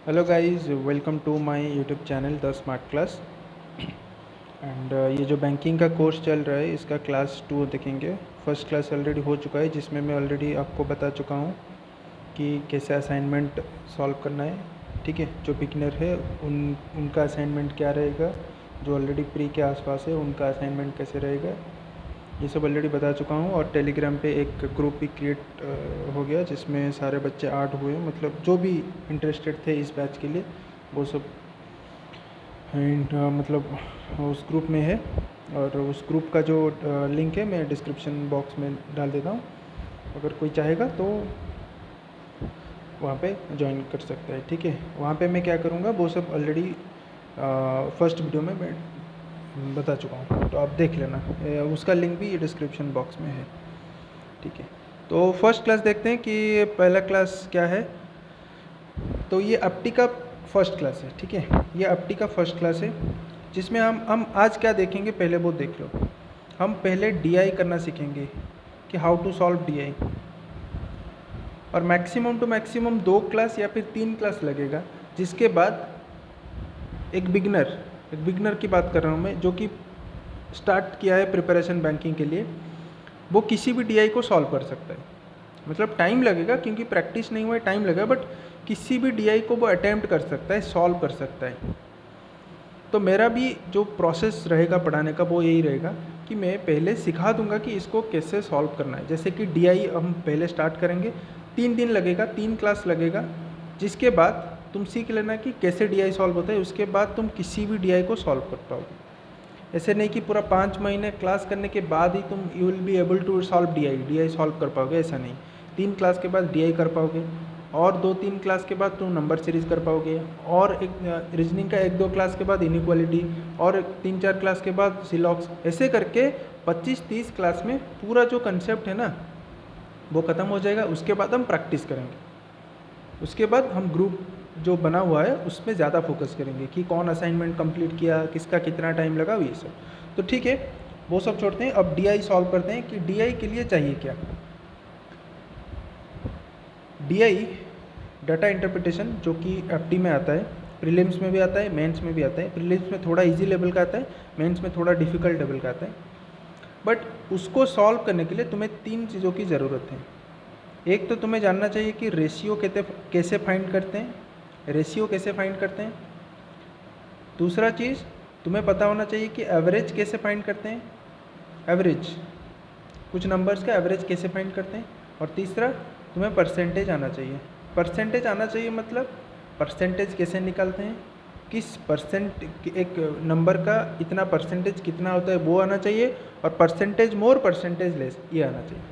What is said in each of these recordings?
Hello guys, welcome to my YouTube channel the smart class. And ये जो banking का course चल रहा है इसका क्लास 2 देखेंगे। फर्स्ट क्लास ऑलरेडी हो चुका है जिसमें मैं ऑलरेडी आपको बता चुका हूँ कि कैसे असाइनमेंट सॉल्व करना है। ठीक है, जो बिगिनर है उनका असाइनमेंट क्या रहेगा, जो ऑलरेडी प्री के आसपास है उनका असाइनमेंट कैसे रहेगा, ये सब ऑलरेडी बता चुका हूँ। और टेलीग्राम पे एक ग्रुप भी क्रिएट हो गया जिसमें सारे बच्चे ऐड हुए, मतलब जो भी इंटरेस्टेड थे इस बैच के लिए वो सब एंड मतलब उस ग्रुप में है। और उस ग्रुप का जो लिंक है मैं डिस्क्रिप्शन बॉक्स में डाल देता हूँ, अगर कोई चाहेगा तो वहाँ पे ज्वाइन कर सकता है। ठीक है, वहाँ पे मैं क्या करूँगा वो सब ऑलरेडी फर्स्ट वीडियो में मैं बता चुका हूँ, तो आप देख लेना। उसका लिंक भी डिस्क्रिप्शन बॉक्स में है। ठीक है, तो फर्स्ट क्लास देखते हैं कि पहला क्लास क्या है। तो ये अपटी का फर्स्ट क्लास है। ठीक है, ये अपटी का फर्स्ट क्लास है जिसमें हम आज क्या देखेंगे पहले वो देख लो। हम पहले डीआई करना सीखेंगे कि हाउ टू सॉल्व डीआई, और मैक्सिमम टू मैक्सिमम 2 क्लास या फिर 3 क्लास लगेगा। जिसके बाद एक बिगनर की बात कर रहा हूँ मैं, जो कि स्टार्ट किया है प्रिपरेशन बैंकिंग के लिए, वो किसी भी डीआई को सॉल्व कर सकता है। मतलब टाइम लगेगा क्योंकि प्रैक्टिस नहीं हुआ है, टाइम लगेगा, बट किसी भी डीआई को वो अटैम्प्ट कर सकता है, सॉल्व कर सकता है। तो मेरा भी जो प्रोसेस रहेगा पढ़ाने का वो यही रहेगा कि मैं पहले सिखा दूंगा कि इसको कैसे सॉल्व करना है। जैसे कि डीआई हम पहले स्टार्ट करेंगे, 3 दिन लगेगा, 3 क्लास लगेगा। जिसके बाद तुम सीख लेना कि कैसे डीआई सॉल्व होता है, उसके बाद तुम किसी भी डीआई को सॉल्व कर पाओगे। ऐसे नहीं कि पूरा 5 महीने क्लास करने के बाद ही तुम you will be able to solve DI solve कर पाओगे, ऐसा नहीं। 3 क्लास के बाद डीआई कर पाओगे, और 2-3 क्लास के बाद तुम नंबर सीरीज कर पाओगे, और एक रीजनिंग का 1-2 क्लास के बाद इनइक्वालिटी, और 3-4 क्लास के बाद सिलॉक्स। ऐसे करके 25-30 क्लास में पूरा जो कंसेप्ट है ना वो ख़त्म हो जाएगा। उसके बाद हम प्रैक्टिस करेंगे, उसके बाद हम ग्रुप जो बना हुआ है उसमें ज़्यादा फोकस करेंगे कि कौन असाइनमेंट कंप्लीट किया, किसका कितना टाइम लगा, ये सब। तो ठीक है, वो सब छोड़ते हैं, अब डीआई सॉल्व करते हैं कि डीआई के लिए चाहिए क्या। डीआई डाटा इंटरप्रिटेशन, जो कि एफडी में आता है, प्रीलिम्स में भी आता है, मेंस में भी आता है। प्रीलिम्स में थोड़ा इजी लेवल का आता है, मेंस में थोड़ा डिफ़िकल्ट लेवल का आता है। बट उसको सॉल्व करने के लिए तुम्हें 3 चीज़ों की ज़रूरत है। एक तो तुम्हें जानना चाहिए कि रेशियो कैसे फाइंड करते हैं, रेशियो कैसे फाइंड करते हैं। दूसरा चीज़, तुम्हें पता होना चाहिए कि एवरेज कैसे फाइंड करते हैं, एवरेज, कुछ नंबर्स का एवरेज कैसे फाइंड करते हैं। और तीसरा, तुम्हें परसेंटेज आना चाहिए। परसेंटेज आना चाहिए मतलब परसेंटेज कैसे निकालते हैं, किस परसेंट, एक नंबर का इतना परसेंटेज कितना होता है वो आना चाहिए, और परसेंटेज मोर परसेंटेज लेस ये आना चाहिए।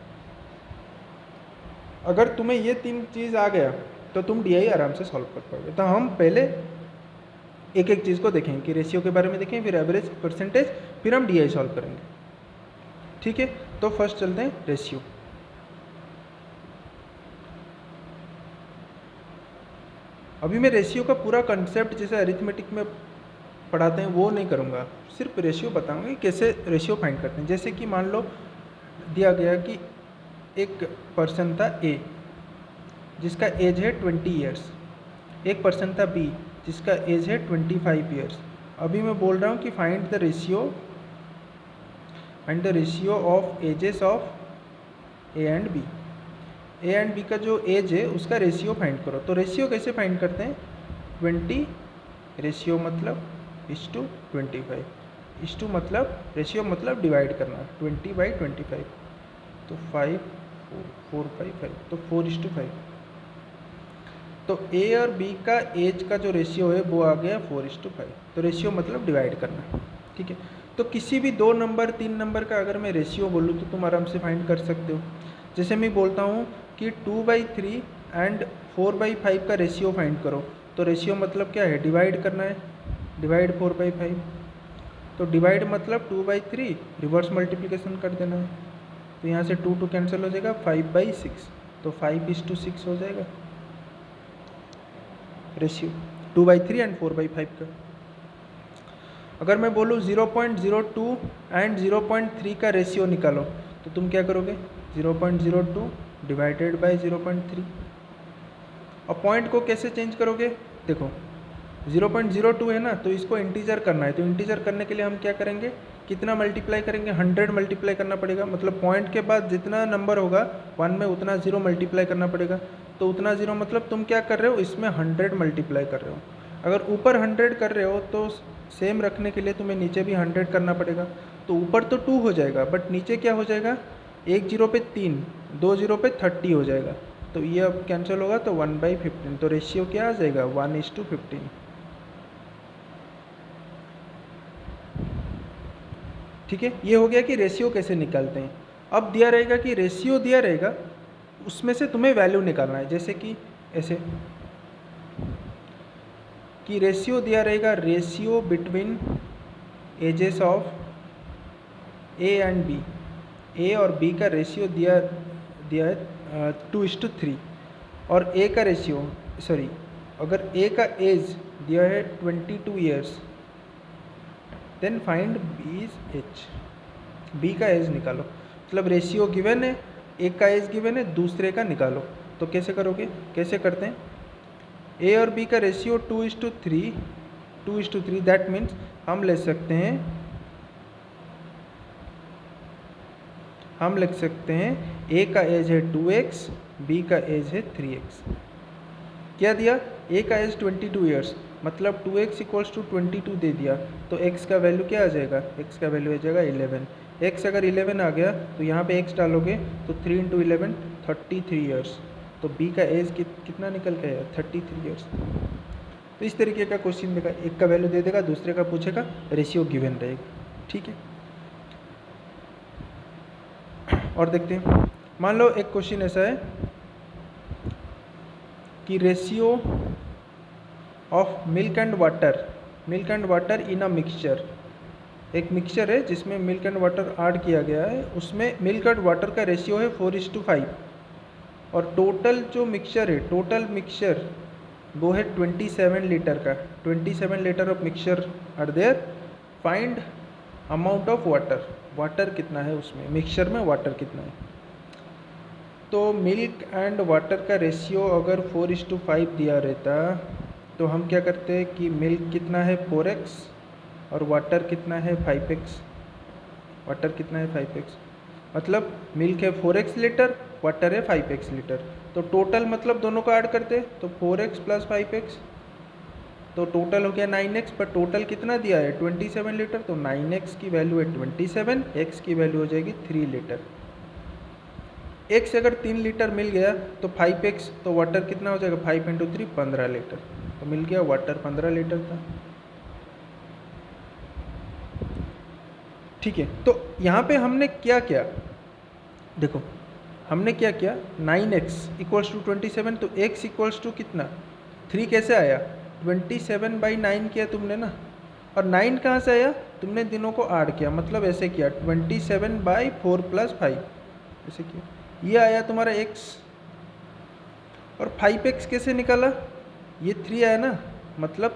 अगर तुम्हें ये 3 चीज़ आ गया तो तुम डीआई आराम से सॉल्व कर पाओगे। तो हम पहले एक एक चीज़ को देखेंगे कि रेशियो के बारे में देखें, फिर एवरेज, परसेंटेज, फिर हम डीआई सॉल्व करेंगे। ठीक है, तो फर्स्ट चलते हैं रेशियो। अभी मैं रेशियो का पूरा कंसेप्ट जैसे अरिथमेटिक में पढ़ाते हैं वो नहीं करूँगा, सिर्फ रेशियो बताऊँगा कि कैसे रेशियो फाइंड करते हैं। जैसे कि मान लो दिया गया कि एक पर्सन था ए जिसका एज है 20 ईयर्स, एक पर्सन था बी जिसका एज है 25 ईयर्स। अभी मैं बोल रहा हूँ कि find the ratio of ages of A and B. A and B का जो एज है उसका रेशियो फाइंड करो। तो रेशियो कैसे फाइंड करते हैं, 20 रेशियो मतलब इस टू 25, इस टू मतलब रेशियो मतलब डिवाइड करना, 20/25, तो 5 4 5 तो 4:5। तो ए और बी का एज का जो रेशियो है वो आ गया 4:5। तो रेशियो मतलब डिवाइड करना। ठीक है, तो किसी भी 2 नंबर 3 नंबर का अगर मैं रेशियो बोलूँ तो तुम आराम से फाइंड कर सकते हो। जैसे मैं बोलता हूँ कि 2/3 एंड 4/5 का रेशियो फाइंड करो, तो रेशियो मतलब क्या है, डिवाइड करना है, डिवाइड 4/5। तो डिवाइड मतलब 2/3, रिवर्स मल्टीप्लिकेशन कर देना है, तो यहाँ से 2 कैंसिल हो जाएगा, 5/6, तो 5:6 हो जाएगा रेशियो 2/3 एंड 4/5 का। अगर मैं बोलूँ 0.02 एंड 0.3 का रेशियो निकालो, तो तुम क्या करोगे, 0.02 डिवाइडेड बाय 0.3। और पॉइंट को कैसे चेंज करोगे, देखो 0.02 है ना, तो इसको इंटीजर करना है, तो इंटीजर करने के लिए हम क्या करेंगे, कितना मल्टीप्लाई करेंगे, 100 मल्टीप्लाई करना पड़ेगा, मतलब पॉइंट के बाद जितना नंबर होगा 1 में उतना 0 मल्टीप्लाई करना पड़ेगा। तो उतना 0 मतलब तुम क्या कर रहे हो, इसमें 100 मल्टीप्लाई कर रहे हो। अगर ऊपर 100 कर रहे हो तो सेम रखने के लिए तुम्हें नीचे भी 100 करना पड़ेगा। तो ऊपर तो 2 हो जाएगा, बट नीचे क्या हो जाएगा, 1 0 पे 3, 2 0 पे 30 हो जाएगा। तो ये अब कैंसिल होगा, तो 1/15, तो रेशियो क्या आ जाएगा, 1:15। ठीक है, ये हो गया कि रेशियो कैसे निकालते हैं। अब दिया रहेगा कि रेशियो दिया रहेगा, उसमें से तुम्हें वैल्यू निकालना है। जैसे कि ऐसे कि रेशियो दिया रहेगा, ratio between ages of A and B, A और बी का रेशियो दिया दिया है 2:3, और ए का रेशियो सॉरी अगर ए का एज दिया है 22 ईयर्स, देन फाइंड बीज एज, बी का एज निकालो। मतलब रेशियो गिवन है, एक का एज गिवन है, दूसरे का निकालो। तो कैसे करोगे, कैसे करते हैं, ए और बी का रेशियो 2:3, दैट मीन्स हम ले सकते हैं, हम लिख सकते हैं ए का एज है 2x, बी का एज है 3x। क्या दिया, ए का एज 22 ईयर्स, मतलब 2x इक्वल्स टू 22 दे दिया, तो x का वैल्यू क्या आ जाएगा, x का वैल्यू आ जाएगा 11। x अगर 11 आ गया तो यहाँ पे x डालोगे तो 3 × 11 33 ईयर्स। तो b का एज कितना निकल के आया, 33 ईयर्स। तो इस तरीके का क्वेश्चन देगा, एक का वैल्यू दे देगा, दूसरे का पूछेगा, रेशियो गिवन रहेगा। ठीक है, और देखते हैं, मान लो एक क्वेश्चन ऐसा है कि ratio of milk and water in a mixture. एक मिक्सचर है जिसमें मिल्क एंड वाटर ऐड किया गया है, उसमें मिल्क एंड वाटर का रेशियो है 4:5, और टोटल जो मिक्सचर है, टोटल मिक्सचर वो है 27 लीटर का, 27 litre of mixture are there, find amount of water कितना है उसमें, मिक्सचर में वाटर कितना है। तो मिल्क एंड वाटर का रेशियो अगर 4:5 दिया रहता तो हम क्या करते कि मिल्क कितना है 4x और वाटर कितना है 5x, वाटर कितना है 5x, मतलब मिल्क है 4x लीटर, वाटर है 5x लीटर। तो टोटल मतलब दोनों को ऐड करते तो 4x + 5x, तो टोटल हो गया 9x, पर टोटल कितना दिया है 27 लीटर, तो 9x की वैल्यू है 27, x की वैल्यू हो जाएगी 3 लीटर। x अगर 3 लीटर मिल गया तो 5x, तो वाटर कितना हो जाएगा 5 × 3 15 लीटर, तो मिल गया वाटर 15 लीटर था। ठीक है, तो यहाँ पे हमने क्या किया, देखो हमने क्या किया, 9x = 27, तो x = कितना 3 कैसे आया, 27/9 किया तुमने ना, और 9 कहाँ से आया, तुमने दिनों को ऐड किया, मतलब ऐसे किया 27/4 + 5 ऐसे किया, ये आया तुम्हारा x। और 5x कैसे निकाला, ये 3 आया ना, मतलब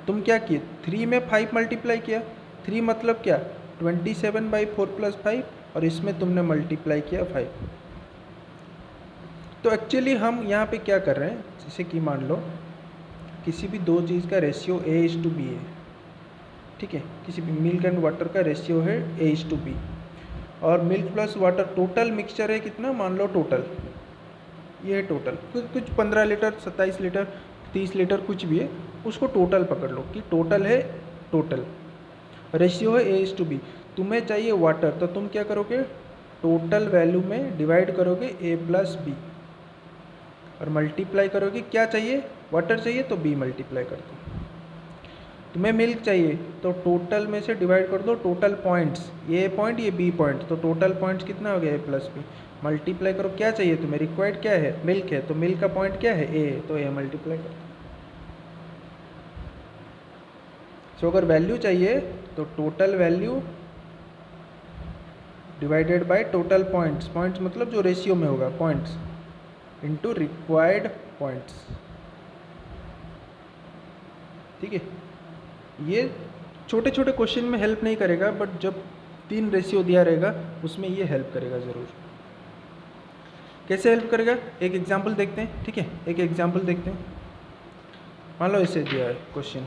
तुम क्या किए, 3 में 5 मल्टीप्लाई किया, 3 मतलब क्या 27/4 + 5, और इसमें तुमने मल्टीप्लाई किया 5। तो एक्चुअली हम यहाँ पे क्या कर रहे हैं, जैसे कि मान लो किसी भी दो चीज़ का रेशियो A:B है, ठीक है, किसी भी मिल्क एंड वाटर का रेशियो है A:B, और milk plus water total mixture है कितना, मान लो टोटल ये है टोटल, कुछ 15 लीटर 27 लीटर 30 लीटर कुछ भी है, उसको टोटल पकड़ लो कि टोटल है, टोटल रेशियो है A:B। तुम्हें चाहिए वाटर, तो तुम क्या करोगे, टोटल वैल्यू में डिवाइड करोगे A + B, और मल्टीप्लाई करोगे, क्या चाहिए वाटर चाहिए तो B मल्टीप्लाई कर दो। तुम्हें मिल्क चाहिए तो टोटल में से डिवाइड कर दो टोटल पॉइंट्स, ये पॉइंट ये B पॉइंट, तो टोटल पॉइंट्स कितना हो गया A + B, मल्टीप्लाई करो, क्या चाहिए तुम्हें, रिक्वायर्ड क्या है मिल्क है, तो मिल्क का पॉइंट क्या है A, तो A मल्टीप्लाई करो। सो अगर वैल्यू चाहिए तो total value divided by total points, points मतलब जो रेशियो में होगा पॉइंट्स, इनटू रिक्वायर्ड पॉइंट्स। ठीक है, ये छोटे छोटे क्वेश्चन में हेल्प नहीं करेगा, बट जब 3 रेशियो दिया रहेगा उसमें ये हेल्प करेगा ज़रूर। कैसे हेल्प करेगा, एक एग्जांपल देखते हैं। ठीक है, एक एग्जांपल देखते हैं। मान लो ऐसे दिया है क्वेश्चन,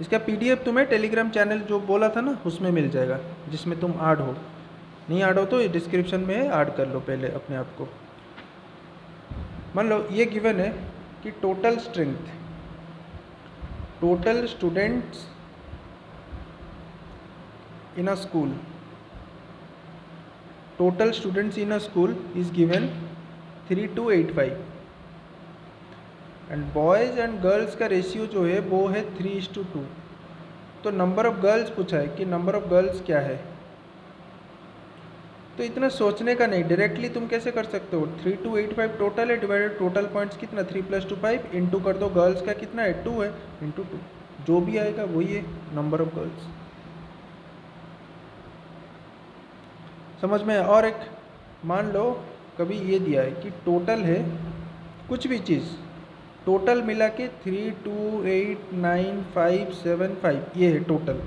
इसका पीडीएफ तुम्हें टेलीग्राम चैनल जो बोला था ना उसमें मिल जाएगा, जिसमें तुम ऐड हो। नहीं ऐड हो तो डिस्क्रिप्शन में ऐड कर लो पहले अपने आप को। मान लो ये गिवन है कि total strength, total students in a school, total students in a school is given 3285 and boys and girls का रेशियो जो है वो है 3:2। तो नंबर ऑफ़ गर्ल्स पूछा है कि नंबर ऑफ़ गर्ल्स क्या है। तो इतना सोचने का नहीं, डायरेक्टली तुम कैसे कर सकते हो, 3285 टोटल है, डिवाइडेड टोटल पॉइंट्स कितना 3 + 2 5, इंटू कर दो गर्ल्स का कितना है 2 है, इंटू 2, जो भी आएगा वही है नंबर ऑफ़ गर्ल्स। समझ में? और एक मान लो कभी ये दिया है कि टोटल है कुछ भी चीज़, टोटल मिला के 3289575 ये है टोटल,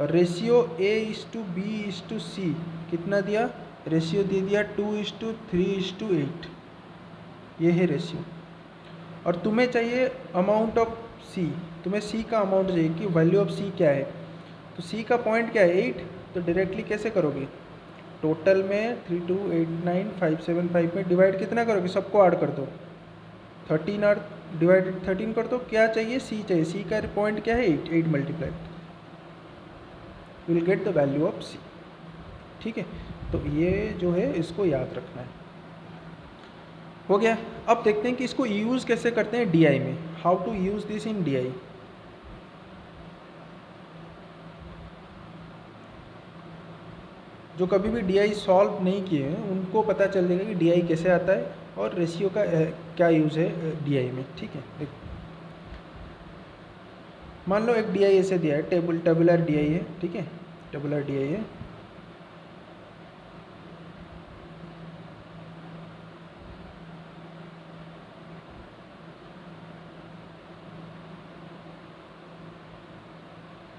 और रेशियो A:B:C कितना दिया, रेशियो दे दिया 2:3:8, ये है रेशियो। और तुम्हें चाहिए अमाउंट ऑफ C, तुम्हें C का अमाउंट चाहिए कि वैल्यू ऑफ C क्या है। तो C का पॉइंट क्या है 8, तो डायरेक्टली कैसे करोगे, टोटल में 3289575 में डिवाइड कितना करोगे, सबको ऐड कर दो, 13 और डिवाइडेड 13 कर दो, क्या चाहिए C चाहिए, C का पॉइंट क्या है 8 multiplied, will get the value of C। ठीक है, तो ये जो है इसको याद रखना है। हो गया। अब देखते हैं कि इसको यूज़ कैसे करते हैं DI में, how to use this in DI। जो कभी भी DI सॉल्व नहीं किए हैं उनको पता चल जाएगा कि DI कैसे आता है और रेशियो का क्या यूज़ है DI में। ठीक है, देखो मान लो एक DI ऐसे दिया है, टेबुलर DI है, ठीक है, टेबुलर DI है।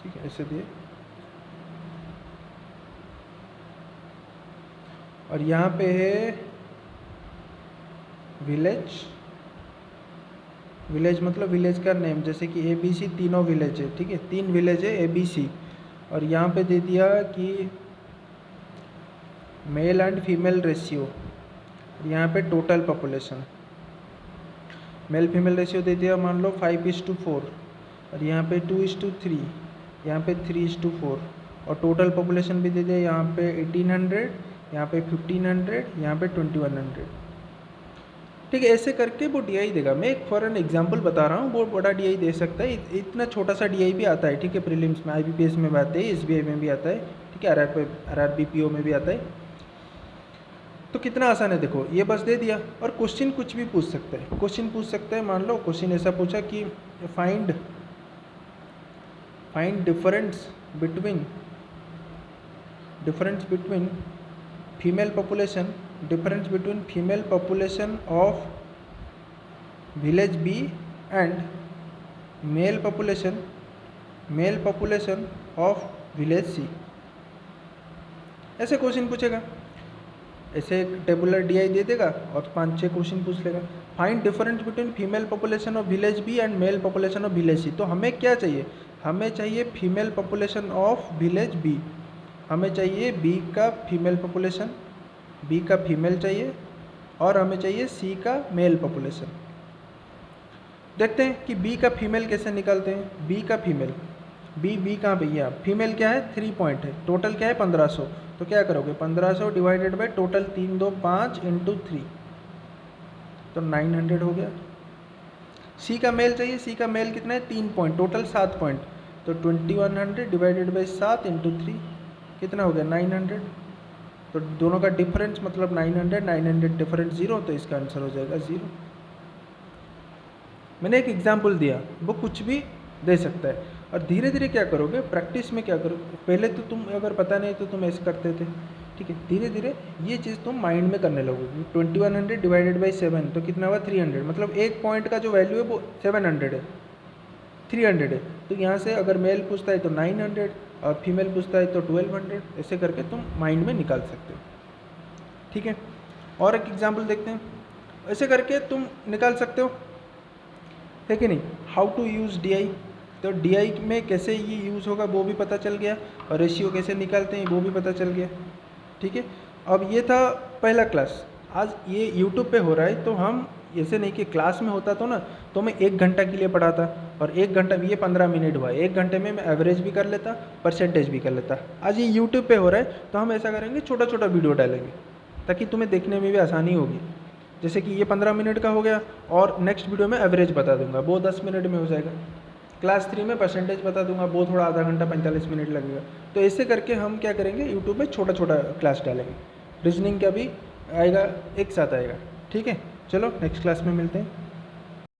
ठीक है, ऐसे दिए, और यहाँ पे है विलेज, विलेज मतलब विलेज का नेम, जैसे कि ABC तीनों विलेज है, ठीक है, 3 विलेज है ABC। और यहाँ पे दे दिया कि मेल एंड फीमेल रेशियो, यहाँ पे total population, male female ratio दे दिया मान लो 5:4, और यहाँ पे 2:3, यहाँ पे 3:4, और टोटल पॉपुलेशन भी दे दिया यहाँ पे 1800, यहाँ पे 1500, यहाँ पे 2100। ठीक है, ऐसे करके वो DI देगा। मैं एक फॉर एन एग्जांपल बता रहा हूँ, वो बड़ा DI दे सकता है, इतना छोटा सा DI भी आता है। ठीक है, प्रीलिम्स में, IBPS में भी आता है, SBI में भी आता है, ठीक है, RRBPO में भी आता है। तो कितना आसान है, देखो ये बस दे दिया, और क्वेश्चन कुछ भी पूछ सकता है, क्वेश्चन पूछ सकता है। मान लो क्वेश्चन ऐसा पूछा कि find difference between female population, difference between female population of village B and mail population of village C। ऐसे क्वेश्चन पूछेगा, ऐसे एक टेबुलर DI दे देगा और 5-6 क्वेश्चन पूछ लेगा। Find difference between female population of village B and mail population of village C। तो हमें क्या चाहिए, हमें चाहिए female population of village B, हमें चाहिए B का फीमेल पॉपुलेशन, B का फीमेल चाहिए, और हमें चाहिए C का मेल पॉपुलेशन। देखते हैं कि B का फीमेल कैसे निकालते हैं। B का फीमेल, B कहाँ पे, यहाँ फीमेल क्या है 3 पॉइंट है, टोटल क्या है 1500। तो क्या करोगे 1500 डिवाइडेड बाई टोटल 3 2 5 इंटू 3, तो 900 हो गया। C का मेल चाहिए, C का मेल कितना है 3 पॉइंट, टोटल 7 पॉइंट, तो 2100 डिवाइडेड बाई 7 इंटू 3 कितना हो गया 900। तो दोनों का डिफरेंस मतलब 900 डिफरेंस 0, तो इसका आंसर हो जाएगा 0। मैंने एक एग्जाम्पल दिया, वो कुछ भी दे सकता है। और धीरे धीरे क्या करोगे, प्रैक्टिस में क्या करोगे, पहले तो तुम अगर पता नहीं तो तुम ऐसे करते थे, ठीक है, धीरे धीरे ये चीज़ तुम माइंड में करने लगोगे। 2100 डिवाइडेड बाई 7 तो कितना हुआ 300, मतलब एक पॉइंट का जो वैल्यू है वो 700 है, 300 है। तो यहाँ से अगर मेल पूछता है तो 900 और फीमेल पूछता है तो 1200, ऐसे करके तुम माइंड में निकाल सकते हो। ठीक है, और एक एग्जाम्पल देखते हैं। ऐसे करके तुम निकाल सकते हो, है कि नहीं। हाउ टू यूज़ DI, तो DI में कैसे ये यूज़ होगा वो भी पता चल गया, और रेशियो कैसे निकालते हैं वो भी पता चल गया, ठीक है। अब ये था पहला क्लास। आज ये यूट्यूब पे हो रहा है, तो हम ऐसे नहीं कि क्लास में होता तो ना, तो मैं 1 घंटा के लिए पढ़ाता, और 1 घंटा ये 15 मिनट हुआ, 1 घंटे में मैं एवरेज भी कर लेता, परसेंटेज भी कर लेता। आज ये यूट्यूब पे हो रहा है, तो हम ऐसा करेंगे, छोटा छोटा वीडियो डालेंगे ताकि तुम्हें देखने में भी आसानी होगी। जैसे कि ये 15 मिनट का हो गया, और नेक्स्ट वीडियो में एवरेज बता दूंगा, वो 10 मिनट में हो जाएगा। क्लास 3 में परसेंटेज बता दूंगा, वो थोड़ा आधा घंटा 45 मिनट लगेगा। तो ऐसे करके हम क्या करेंगे, यूट्यूब पे छोटा छोटा क्लास डालेंगे, रीजनिंग का भी आएगा, एक साथ आएगा, ठीक है। चलो नेक्स्ट क्लास में मिलते हैं।